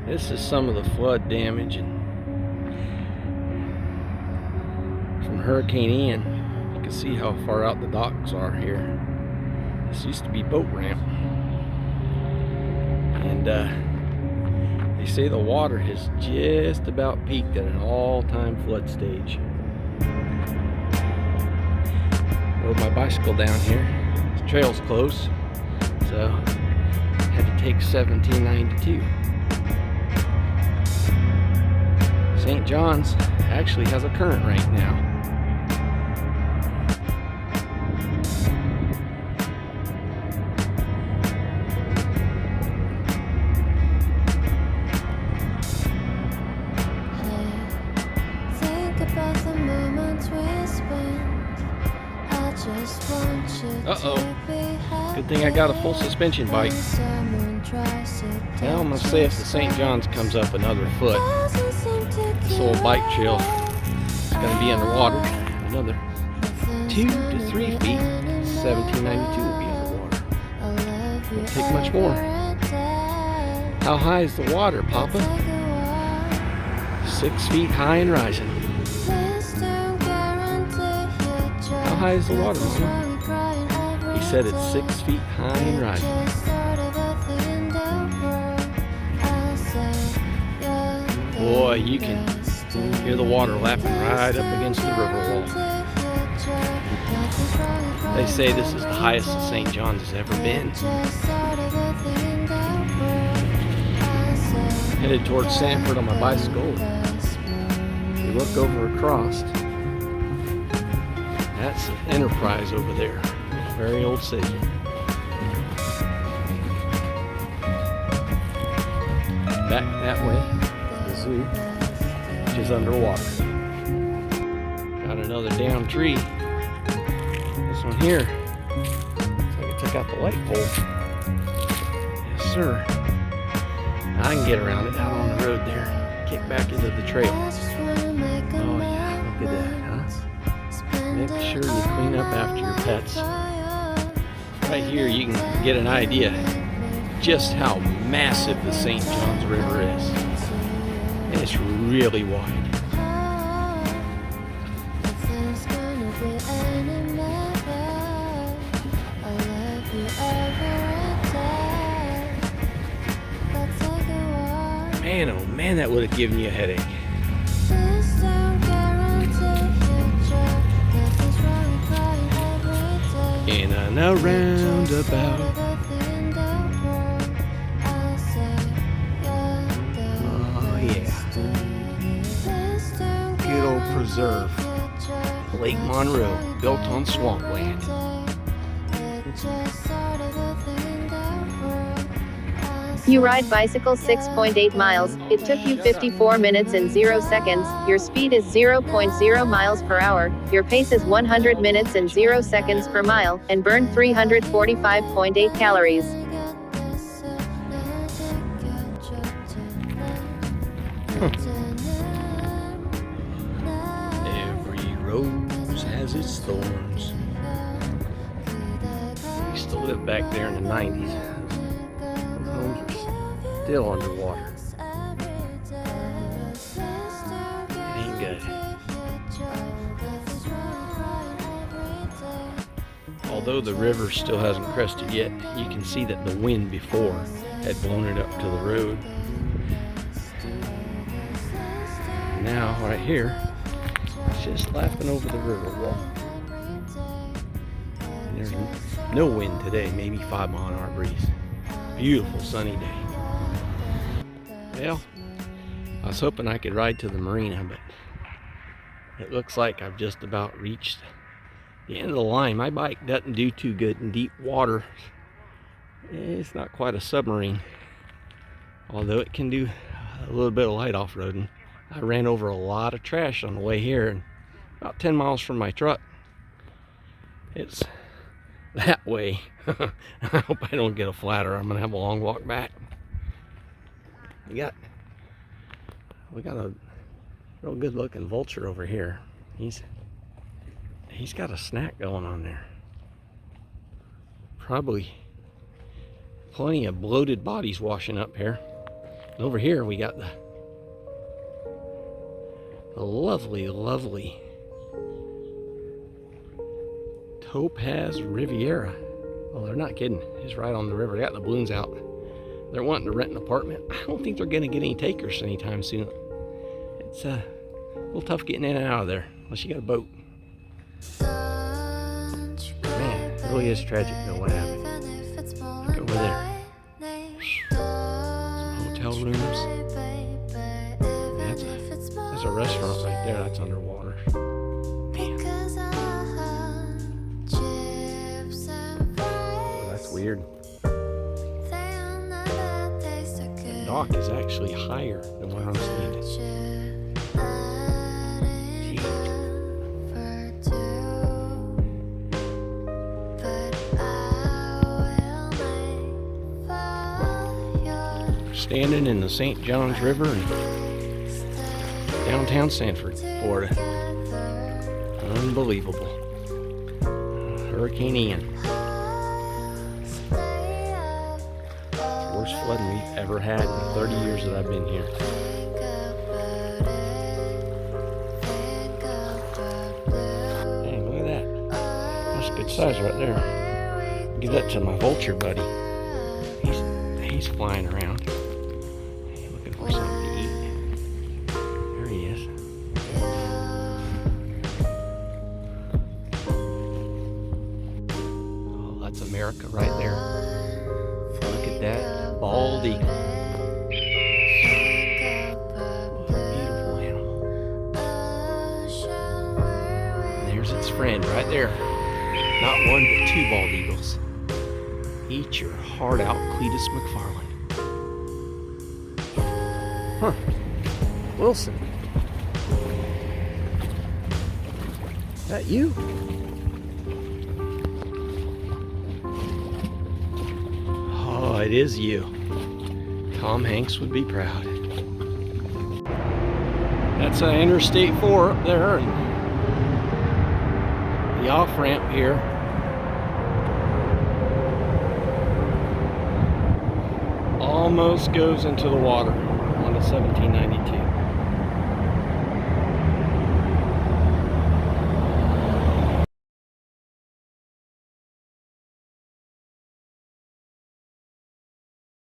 This is some of the flood damage from Hurricane Ian. You can see how far out the docks are here. This used to be boat ramp. And they say the water has just about peaked at an all-time flood stage. Rode my bicycle down here. The trail's close, so had to take 1792. St. John's actually has a current right now. Uh-oh. Good thing I got a full suspension bike. Now I'm going to say if the St. John's comes up another foot, this little bike trail is going to be underwater. Another 2 to 3 feet, 1792 will be underwater. Won't take much more. How high is the water, Papa? 6 feet high and rising. How high is the water, Mama? He said it's 6 feet high and rising. Boy, you can hear the water lapping right up against the river wall. They say this is the highest that St. John's has ever been. Headed towards Sanford on my bicycle. We look over across. That's Enterprise over there. Very old city. Back that way, the zoo, which is underwater. Got another down tree. This one here, looks like it took out the light pole. Yes, sir. I can get around it out on the road there. Kick back into the trail. Oh yeah, look at that, huh? Make sure you clean up after your pets. Right here you can get an idea just how massive the St. John's River is. And it's really wide. Man, oh man, that would have given you a headache. In a roundabout. Oh yeah. Good old preserve. Lake Monroe, built on swampland. You ride bicycle 6.8 miles, it took you 54 minutes and 0 seconds, your speed is 0.0 miles per hour, your pace is 100 minutes and 0 seconds per mile, and burned 345.8 calories. Every rose has its thorns. We used to live back there in the 90s. Those homes are still underwater. It ain't good. Although the river still hasn't crested yet, you can see that the wind before had blown it up to the road. Now, right here, it's just lapping over the river wall. And there's no wind today, maybe 5 mile an hour breeze. Beautiful sunny day. Well, I was hoping I could ride to the marina, but it looks like I've just about reached the end of the line. My bike doesn't do too good in deep water. It's not quite a submarine, although it can do a little bit of light off-roading. I ran over a lot of trash on the way here, and about 10 miles from my truck. It's that way. I hope I don't get a flatter. I'm gonna have a long walk back. We got a real good looking vulture over here. He's got a snack going on there. Probably Plenty of bloated bodies washing up here. And over here we got the lovely, lovely Topaz Riviera. Well, they're not kidding. It's right on the river. They got the balloons out. They're wanting to rent an apartment. I don't think they're going to get any takers anytime soon. It's a little tough getting in and out of there unless you got a boat. Man, it really is tragic though what happened. Look over there. Some hotel rooms. That's a restaurant right there. That's underwater. Man. Oh, that's weird. The dock is actually higher than where I'm standing. Standing in the St. Johns River in downtown Sanford, Florida. Unbelievable. Hurricane Ian. Worst flooding we've ever had in the 30 years that I've been here. Dang, look at that. That's a good size right there. Give that to my vulture buddy. He's flying around. Looking for something to eat. There he is. Oh, that's America right there. Look at that. Bald eagle. What a beautiful animal. And there's its friend right there. Not one, but two bald eagles. Eat your heart out, Cletus McFarland. Huh. Wilson. Is that you? Oh, it is you. Tom Hanks would be proud. That's Interstate 4 up there. And the off-ramp here. Almost goes into the water on the 1792.